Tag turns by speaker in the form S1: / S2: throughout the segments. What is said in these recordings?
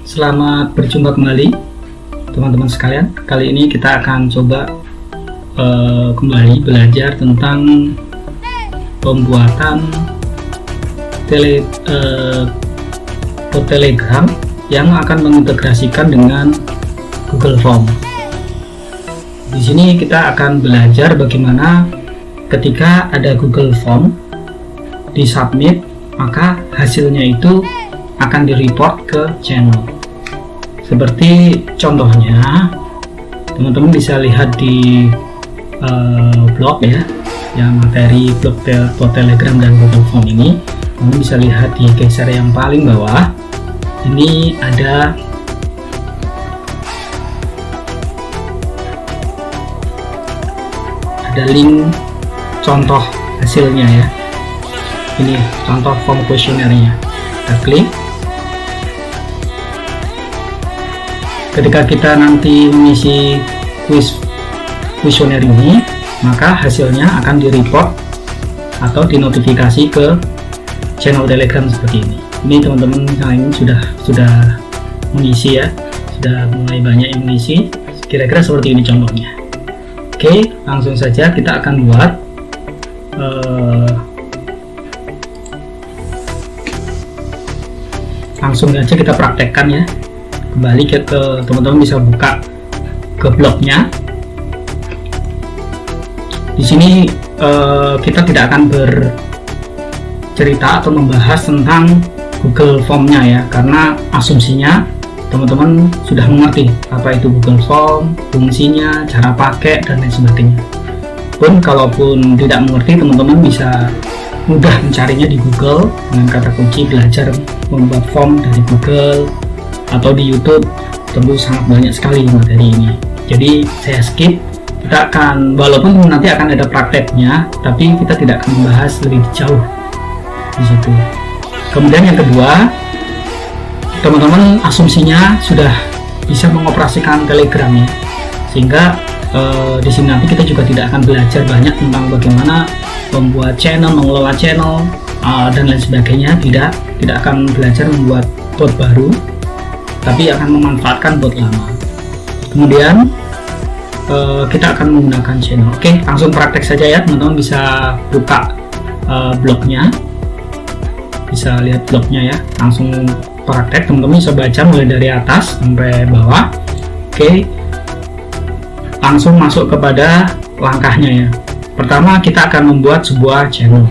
S1: Selamat berjumpa kembali teman-teman sekalian. Kali ini kita akan coba kembali belajar tentang pembuatan Telegram yang akan mengintegrasikan dengan Google Form. Di sini kita akan belajar bagaimana ketika ada Google Form disubmit, maka hasilnya itu akan di-report ke channel. Seperti contohnya, teman-teman bisa lihat di blog ya, yang materi blog Telegram dan Google Form ini. Teman bisa lihat di geser yang paling bawah. Ini ada link contoh hasilnya ya. Ini contoh form kuesionernya. Kita klik. Ketika kita nanti mengisi kuesioner ini, maka hasilnya akan di-report atau dinotifikasi ke channel Telegram seperti ini. Ini teman-teman yang ini sudah mengisi ya, sudah mulai banyak yang mengisi. Kira-kira seperti ini contohnya. Oke, langsung saja kita akan buat langsung saja kita praktekkan ya. Kembali ke teman-teman bisa buka ke blognya. Di sini kita tidak akan bercerita atau membahas tentang Google Form-nya ya, karena asumsinya teman-teman sudah mengerti apa itu Google Form, fungsinya, cara pakai, dan lain sebagainya. Pun kalaupun tidak mengerti, teman-teman bisa mudah mencarinya di Google dengan kata kunci belajar membuat form dari Google, atau di YouTube. Tentu sangat banyak sekali materi ini, jadi saya skip. Kita akan, walaupun nanti akan ada prakteknya, tapi kita tidak akan membahas lebih jauh di situ. Kemudian yang kedua, teman-teman asumsinya sudah bisa mengoperasikan Telegram ya, sehingga di sini nanti kita juga tidak akan belajar banyak tentang bagaimana membuat channel, mengelola channel, dan lain sebagainya. Tidak akan belajar membuat bot baru, tapi akan memanfaatkan bot lama. Kemudian kita akan menggunakan channel. Oke, langsung praktek saja ya. Teman-teman bisa buka blognya, bisa lihat blognya ya. Langsung praktek, teman-teman bisa baca mulai dari atas sampai bawah. Oke, langsung masuk kepada langkahnya ya. Pertama, kita akan membuat sebuah channel.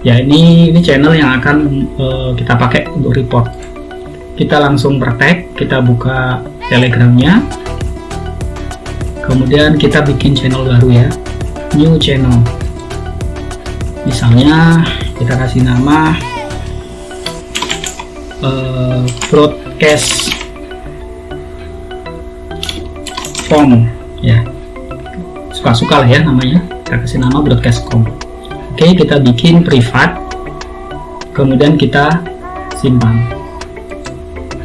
S1: Ya, ini channel yang akan kita pakai untuk report. Kita langsung praktek, kita buka Telegramnya, kemudian kita bikin channel baru ya, new channel. Misalnya kita kasih nama broadcast form ya, suka-suka lah ya namanya. Kita kasih nama broadcast form. Oke, kita bikin privat, kemudian kita simpan.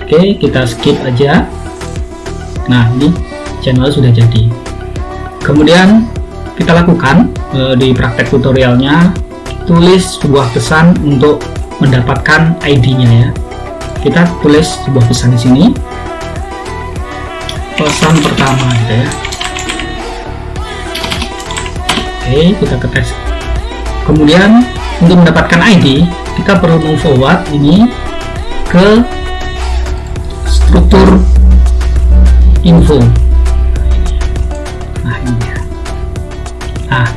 S1: Oke, kita skip aja. Nah, ini channel sudah jadi. Kemudian kita lakukan di praktek tutorialnya, tulis sebuah pesan untuk mendapatkan ID-nya ya. Kita tulis sebuah pesan di sini. Pesan pertama gitu ya. Oke, kita ketes. Kemudian untuk mendapatkan ID, kita perlu meng-forward ini ke struktur info. Nah, ini ya. Nah,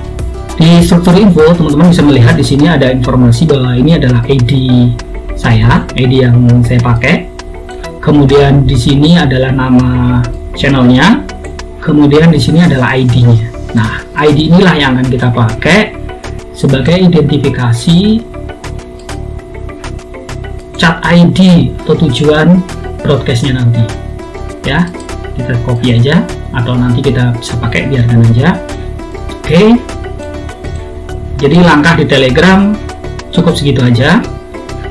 S1: di struktur info teman-teman bisa melihat di sini ada informasi bahwa ini adalah ID saya, ID yang saya pakai. Kemudian di sini adalah nama channelnya. Kemudian di sini adalah ID-nya. Nah, ID inilah yang akan kita pakai sebagai identifikasi chat ID atau tujuan broadcastnya nanti ya. Kita copy aja atau nanti kita bisa pakai, biarkan aja. Oke, jadi langkah di Telegram cukup segitu aja.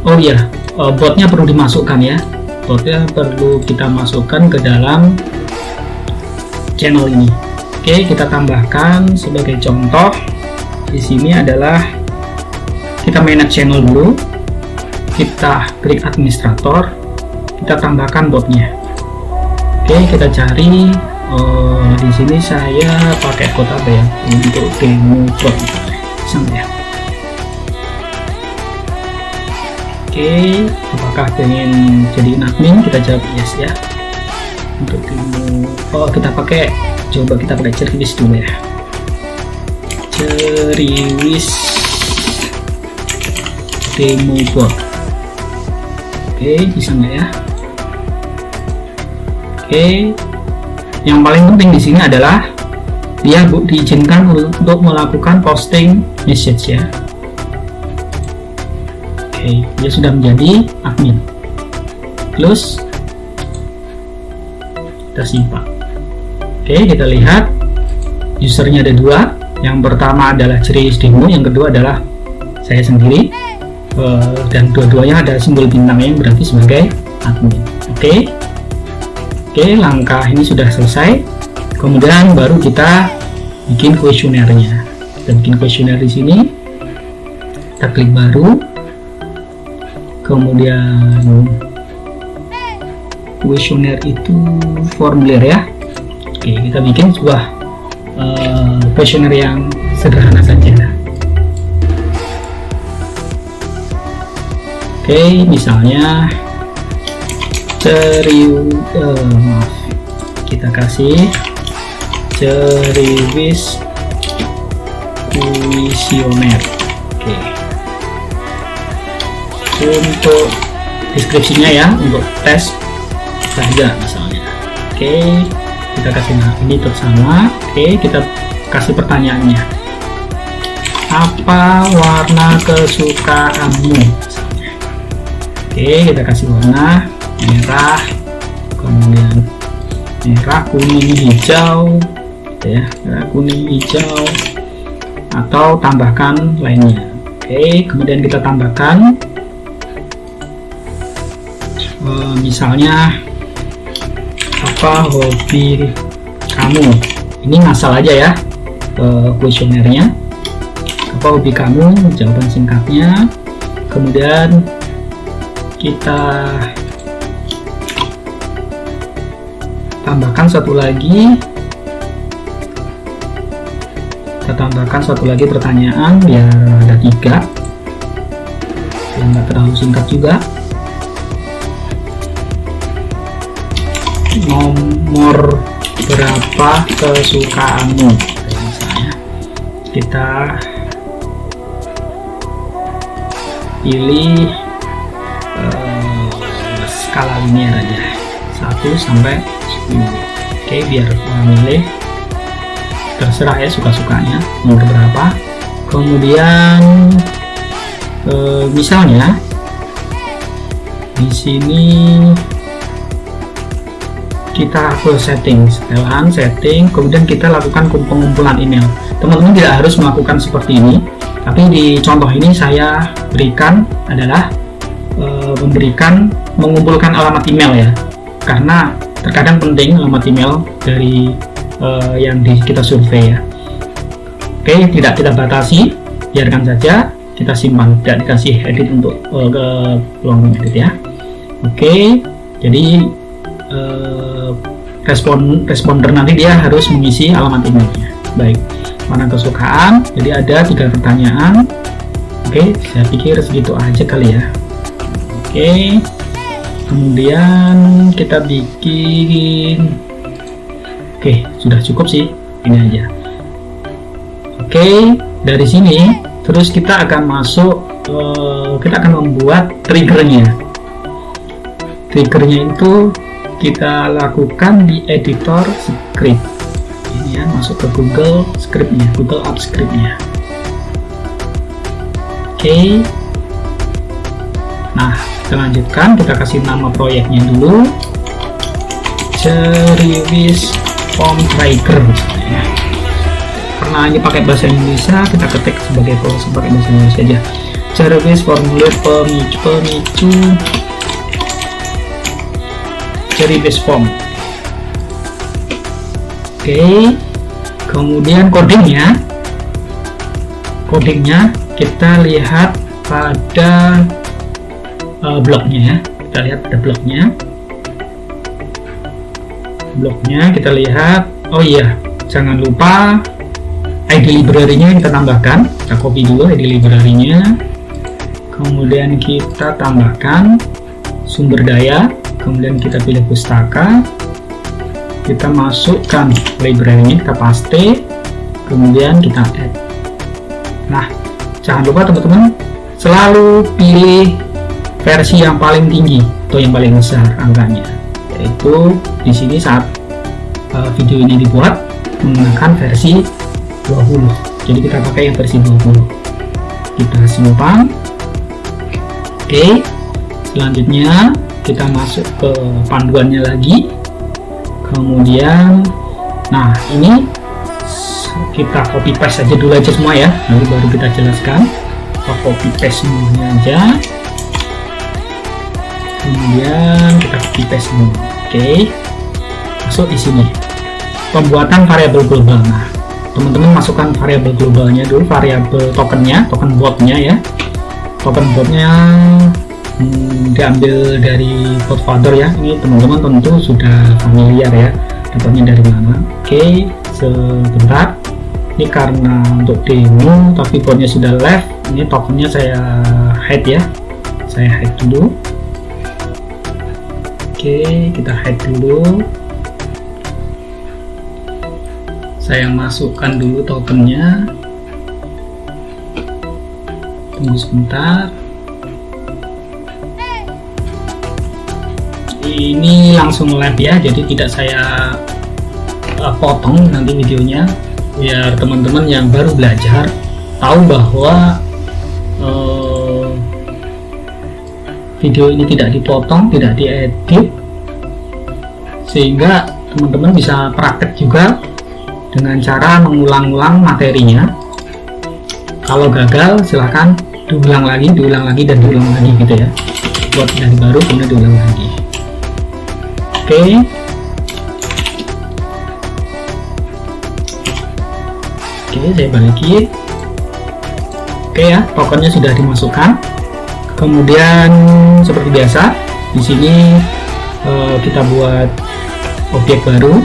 S1: Oh iya, botnya perlu dimasukkan ya, botnya perlu kita masukkan ke dalam channel ini. Oke, kita tambahkan sebagai contoh di sini adalah kita manage channel dulu. Kita klik administrator. kita tambahkan botnya. Oke, kita cari. Di sini saya pakai kode apa ya untuk demo bot sama ya. Oke, apakah pengen jadi admin? Kita jawab yes ya. Untuk demo, kita pakai, coba kita pakai Ceriwis dulu ya. Ceriwis demo bot. Oke, bisa nggak ya? Oke, yang paling penting di sini adalah dia diizinkan untuk melakukan posting message ya. Oke, dia sudah menjadi admin. Close. Kita simpan. Oke, kita lihat usernya ada dua. Yang pertama adalah Ceriwis demo, yang kedua adalah saya sendiri. Dan dua-duanya ada simbol bintang yang berarti sebagai admin. Oke, langkah ini sudah selesai. Kemudian baru kita bikin kuesionernya. Kita bikin kuesioner di sini. Kita klik baru. Kemudian kuesioner itu formulir ya. Oke, kita bikin sebuah kuesioner yang sederhana saja. Oke, misalnya kita kasih Ceriwis kuesioner. Oke, untuk deskripsinya ya, untuk tes saja misalnya. Oke, kita kasih ini bersama. Oke, kita kasih pertanyaannya, apa warna kesukaanmu? Oke, kita kasih warna merah, kemudian merah, kuning, hijau, gitu ya, merah, kuning, hijau, atau tambahkan lainnya. Oke, kemudian kita tambahkan misalnya apa hobi kamu. Ini ngasal aja ya kuesionernya. Apa hobi kamu? Jawaban singkatnya. Kemudian kita tambahkan satu lagi. Kita tambahkan satu lagi pertanyaan biar ada 3. Biar nggak terlalu singkat juga. Nomor berapa kesukaanmu? Misalnya kita pilih skala linear aja 1 sampai 10. Oke, biar memilih, terserah ya suka-sukanya nomor berapa. Kemudian misalnya di sini kita ke setting, kemudian kita lakukan pengumpulan email. Teman-teman tidak harus melakukan seperti ini, tapi di contoh ini saya berikan adalah mengumpulkan alamat email ya, karena terkadang penting alamat email dari yang kita survei ya. Oke, tidak kita batasi, biarkan saja, kita simpan, tidak dikasih edit untuk ke peluang edit ya. Oke, jadi responder nanti dia harus mengisi alamat emailnya. Baik, warna kesukaan, jadi ada 3 pertanyaan. Oke, saya pikir segitu aja kali ya. Oke, kemudian kita bikin, oke, sudah cukup sih, ini aja. Oke, dari sini terus kita akan masuk, kita akan membuat triggernya. Triggernya itu kita lakukan di editor script ini ya, masuk ke Google Script-nya, Google Apps Script-nya. Oke, nah kita lanjutkan, kita kasih nama proyeknya dulu, Ceriwis Form Trigger misalnya. Karena ini pakai bahasa Indonesia, kita ketik sebagai bahasa Indonesia aja, Ceriwis formulir pemicu Ceriwis form. Oke, kemudian codingnya kita lihat pada blognya ya, kita lihat pada blognya. bloknya kita lihat. Oh iya, jangan lupa ID library-nya kita tambahkan. Kita copy dulu ID library-nya, kemudian kita tambahkan sumber daya, kemudian kita pilih pustaka, kita masukkan library-nya, kita paste, kemudian kita add. Nah, jangan lupa teman-teman selalu pilih versi yang paling tinggi atau yang paling besar angkanya, yaitu di sini saat video ini dibuat menggunakan versi 20. Jadi kita pakai yang versi 20. Kita simpan. Oke, selanjutnya kita masuk ke panduannya lagi, kemudian nah ini kita copy paste saja dulu aja semua ya, nanti baru kita jelaskan. Kita copy paste semuanya aja, kemudian kita copy paste semua. Oke, masuk di sini pembuatan variabel global. Nah, teman-teman masukkan variabel globalnya dulu, variabel tokennya, token botnya ya. Token botnya diambil dari Godfather ya. Ini teman-teman tentu sudah familiar ya, dapatnya dari mana. Oke, sebentar. Ini karena untuk demo tapi botnya sudah live. Ini tokennya saya hide ya, saya hide dulu. Oke, kita hide dulu. Saya masukkan dulu tokennya. Tunggu sebentar. Ini langsung live ya, jadi tidak saya potong nanti videonya, biar teman-teman yang baru belajar tahu bahwa video ini tidak dipotong, tidak diedit, sehingga teman-teman bisa praktek juga dengan cara mengulang-ulang materinya. Kalau gagal silahkan diulang lagi dan diulang lagi gitu ya, buat dari baru kemudian diulang lagi. Oke, saya balikin. Oke ya, tokennya sudah dimasukkan. Kemudian seperti biasa di sini kita buat objek baru,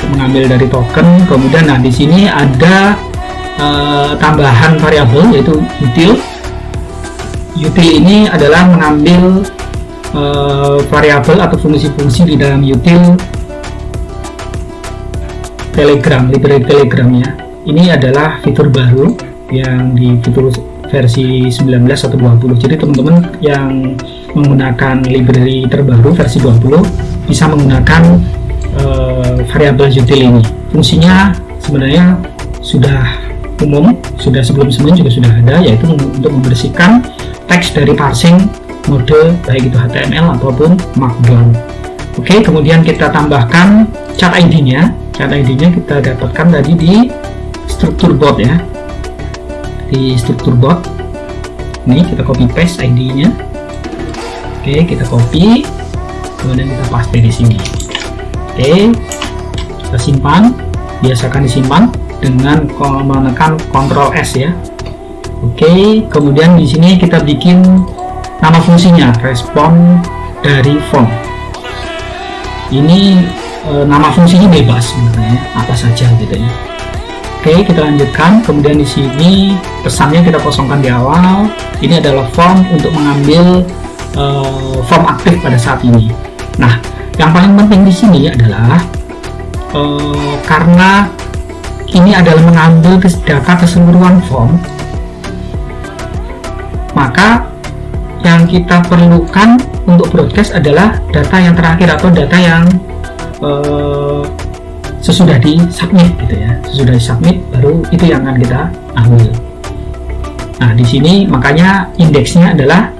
S1: mengambil dari token. Kemudian nah di sini ada tambahan variabel yaitu util. Util ini adalah mengambil variabel atau fungsi-fungsi di dalam util Telegram, library Telegram ya. Ini adalah fitur baru yang di fitur versi 19 atau 20. Jadi teman-teman yang menggunakan library terbaru versi 20 bisa menggunakan variabel util ini. Fungsinya sebenarnya sudah umum, sudah sebelum-sebelumnya juga sudah ada, yaitu untuk membersihkan teks dari parsing mode baik itu HTML ataupun Markdown. Oke, kemudian kita tambahkan cat ID-nya. Cat ID-nya kita dapatkan tadi di struktur bot ya. Di struktur bot ini kita copy paste ID-nya. Oke, kita copy, kemudian kita paste di sini. Oke, kita simpan. Biasakan disimpan dengan menekan Ctrl S ya. Oke, kemudian di sini kita bikin nama fungsinya, respon dari form. Ini nama fungsinya bebas sebenarnya, apa saja gitu ya. Oke, kita lanjutkan. Kemudian di sini pesannya kita kosongkan di awal. Ini adalah form untuk mengambil form aktif pada saat ini. Nah, yang paling penting di sini adalah karena ini adalah mengambil data keseluruhan form, maka yang kita perlukan untuk broadcast adalah data yang terakhir atau data yang sesudah di submit gitu ya. Sesudah di submit baru itu yang akan kita ambil. Nah, di sini makanya indeksnya adalah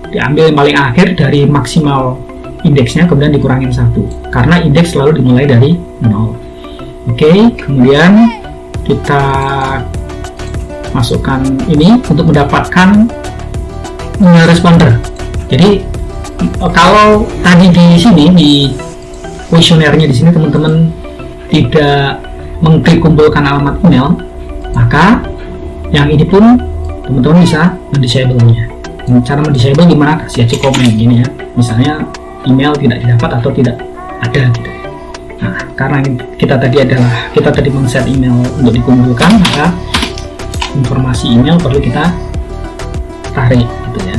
S1: diambil yang paling akhir dari maksimal indeksnya, kemudian dikurangin 1 karena indeks selalu dimulai dari 0. Oke, kemudian kita masukkan ini untuk mendapatkan responder. Jadi kalau tadi di sini di kuesionernya di sini teman-teman tidak mengklik kumpulkan alamat email, maka yang ini pun teman-teman bisa mendisable-nya. Cara mendisable gimana? Kasih aja komen gini ya, misalnya email tidak didapat atau tidak ada gitu ya. Nah, karena kita tadi men-set email untuk dikumpulkan, maka informasi email perlu kita tarik gitu ya.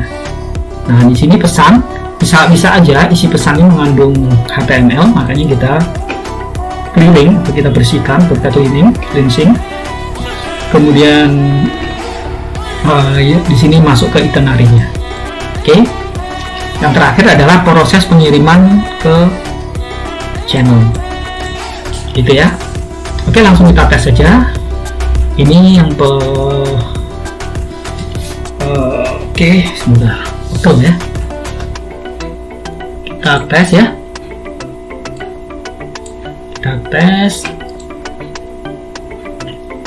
S1: Nah, di sini pesan bisa aja isi pesan ini mengandung HTML, makanya kita cleaning atau kita bersihkan, kita cleansing. Kemudian di sini masuk ke itinerary-nya. Oke. Yang terakhir adalah proses pengiriman ke channel. Gitu ya. Oke, langsung kita tes saja. Ini yang oke, sebentar. Betul ya. Kita tes ya.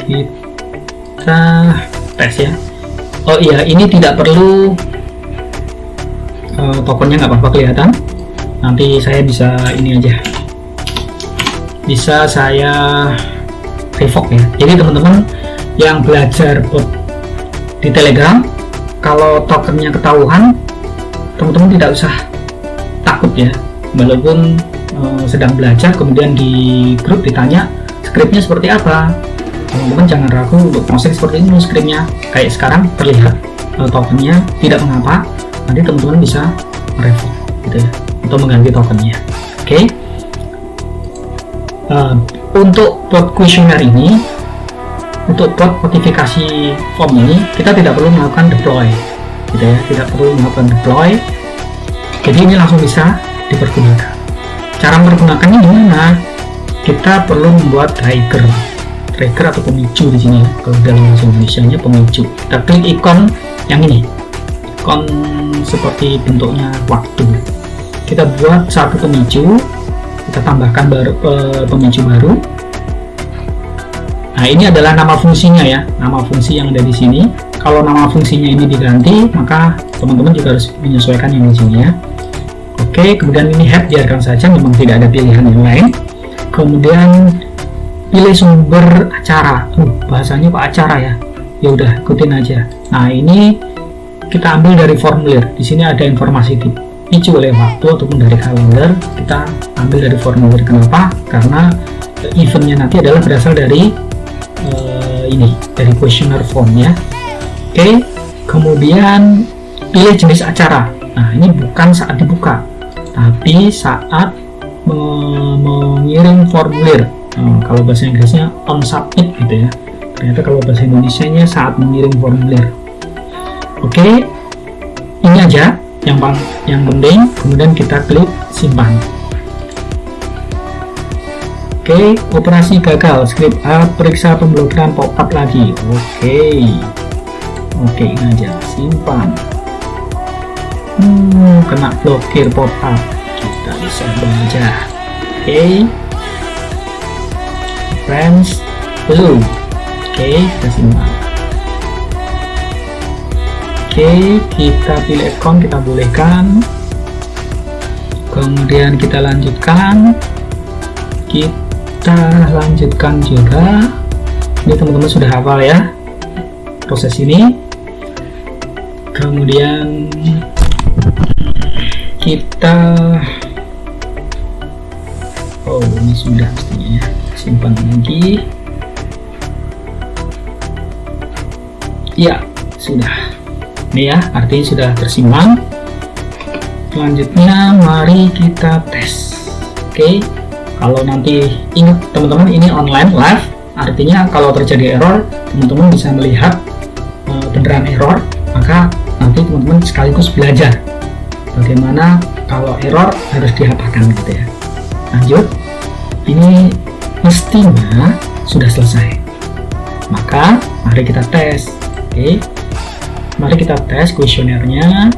S1: Kita tes ya. Oh iya, ini tidak perlu tokennya, nggak apa-apa kelihatan. Nanti saya bisa ini aja, bisa saya revoke ya. Jadi teman-teman yang belajar bot di Telegram, kalau tokennya ketahuan, teman-teman tidak usah takut ya. Walaupun sedang belajar, kemudian di grup ditanya skripnya seperti apa, teman-teman jangan ragu untuk proses seperti ini. Skripnya kayak sekarang terlihat tokennya, tidak mengapa, nanti teman-teman bisa revoke gitu ya, atau mengganti tokennya. Oke. Untuk bot questionnaire ini, untuk bot notifikasi form ini, kita tidak perlu melakukan deploy gitu ya, tidak perlu melakukan deploy. Jadi ini langsung bisa dipergunakan. Cara mempergunakannya gimana? Kita perlu membuat trigger atau pemicu di sini ya. Kalau dalam bahasa Indonesianya pemicu. Kita klik ikon yang ini, ikon seperti bentuknya waktu. Kita buat satu pemicu, kita tambahkan pemicu baru. Nah, ini adalah nama fungsinya ya, nama fungsi yang ada di sini. Kalau nama fungsinya ini diganti, maka teman-teman juga harus menyesuaikan yang di sini ya. Oke, kemudian ini head biarkan saja, memang tidak ada pilihan yang lain. Kemudian pilih sumber acara. Bahasanya kok acara ya? Ya udah, ikutin aja. Nah, ini kita ambil dari formulir. Di sini ada informasi dipicu oleh waktu ataupun dari kalender. Kita ambil dari formulir. Kenapa? Karena eventnya nanti adalah berasal dari dari questionnaire form ya. Oke, kemudian pilih jenis acara. Nah, ini bukan saat dibuka, tapi saat mengirim formulir. Kalau bahasa Inggrisnya on submit gitu ya. Ternyata kalau bahasa Indonesianya saat mengirim formulir. Oke, ini aja yang penting. Kemudian kita klik simpan. Oke, operasi gagal, script A, periksa pemblokiran pop-up lagi. Oke, ini aja, simpan. Kena blokir pop-up, kita bisa baca. Oke, friends, belum. Oke, kita simpan. Oke, kita pilih account, kita bolehkan. Kemudian kita lanjutkan. Kita lanjutkan juga. Ini teman-teman sudah hafal ya proses ini. Kemudian kita ini sudah mestinya ya, simpan lagi ya, sudah. Ini ya, artinya sudah tersimpan. Selanjutnya mari kita tes. Oke, kalau nanti ingat teman-teman, ini online live, artinya kalau terjadi error, teman-teman bisa melihat beneran error, maka nanti teman-teman sekaligus belajar bagaimana kalau error harus diapakan gitu ya. Lanjut, ini mestinya sudah selesai, maka mari kita tes. Oke, mari kita tes kuesionernya.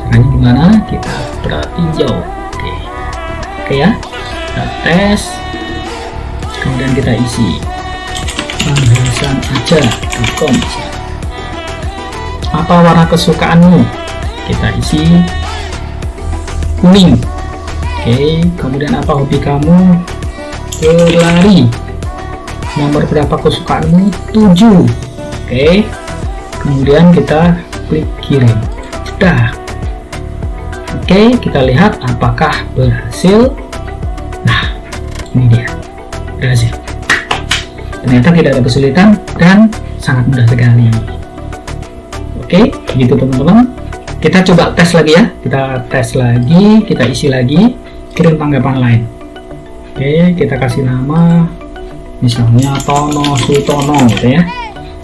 S1: Caranya gimana? Kita tinjau. Oke ya, kita tes, kemudian kita isi pembahasan aja.com. Apa warna kesukaanmu? Kita isi kuning. Oke, kemudian apa hobi kamu? Berlari. Nomor berapa kesukaanmu? 7. Oke, kemudian kita klik kirim. Sudah. Oke, kita lihat apakah berhasil. Nah, ini dia, berhasil. Ternyata tidak ada kesulitan dan sangat mudah sekali. Oke, begitu teman-teman. Kita coba tes lagi ya. Kita tes lagi, kita isi lagi, kirim tanggapan lain. Oke, kita kasih nama, misalnya Tono Sutono, gitu ya.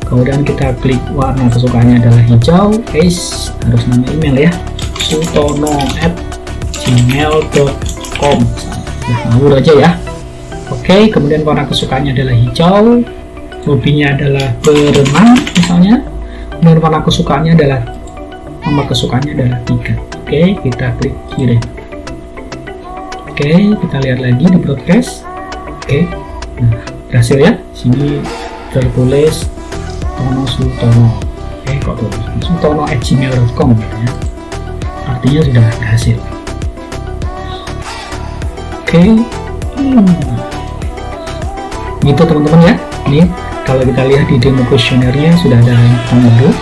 S1: Kemudian kita klik warna kesukaannya adalah hijau. Harus nama email ya, sutono@gmail.com. Nah, ngawur aja ya. Oke, kemudian warna kesukaannya adalah hijau, hobinya adalah berenang misalnya, dan warna kesukaannya adalah, nomor kesukaannya adalah 3. Oke, kita klik kirim. Oke, kita lihat lagi di broadcast. Oke, nah, berhasil ya. Sini tertulis Tono Sutono. Oke, kok tulis sutono@gmail.com ya. Artinya sudah berhasil. Oke, gitu teman-teman ya. Ini kalau kita lihat di demo kuesionernya sudah ada pengunduh.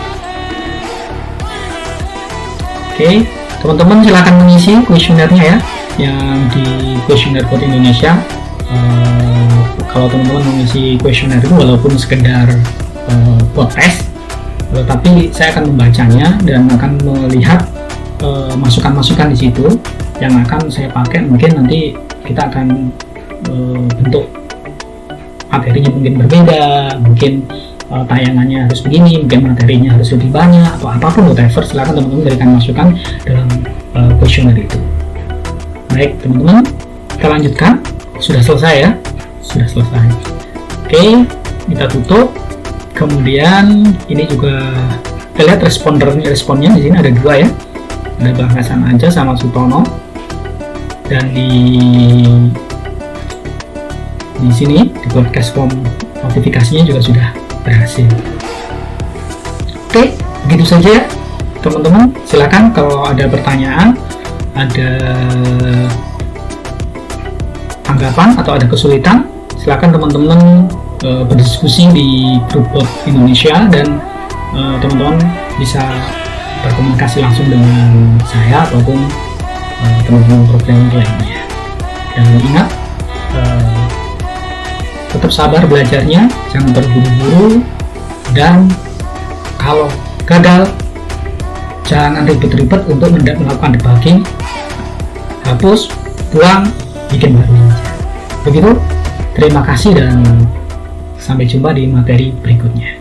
S1: Oke, teman-teman silakan mengisi kuesionernya ya, yang di Kuesioner Code Indonesia. Kalau teman-teman mengisi kuesioner itu walaupun sekedar test, tetapi saya akan membacanya dan akan melihat masukan-masukan di situ yang akan saya pakai. Mungkin nanti kita akan bentuk materinya mungkin berbeda, mungkin tayangannya harus begini, mungkin materinya harus lebih banyak, atau apapun, whatever. Silakan teman-teman berikan masukan dalam kuesioner itu. Baik teman-teman, kita lanjutkan. Sudah selesai ya, sudah selesai. Oke, kita tutup. Kemudian ini juga kita lihat responnya di sini ada 2 ya, ada Bang Hasan aja sama Sutono, dan di sini di broadcast form notifikasinya juga sudah berhasil. Oke, begitu saja ya teman-teman. Silakan kalau ada pertanyaan, ada tanggapan atau ada kesulitan, silakan teman-teman berdiskusi di grup bot Indonesia, dan teman-teman bisa berkomunikasi langsung dengan saya ataupun teman-teman programmer lainnya. Dan ingat, tetap sabar belajarnya, jangan terburu-buru, dan kalau gagal jangan ribet-ribet untuk melakukan debugging. Hapus, buang, bikin baru aja. Begitu, terima kasih dan sampai jumpa di materi berikutnya.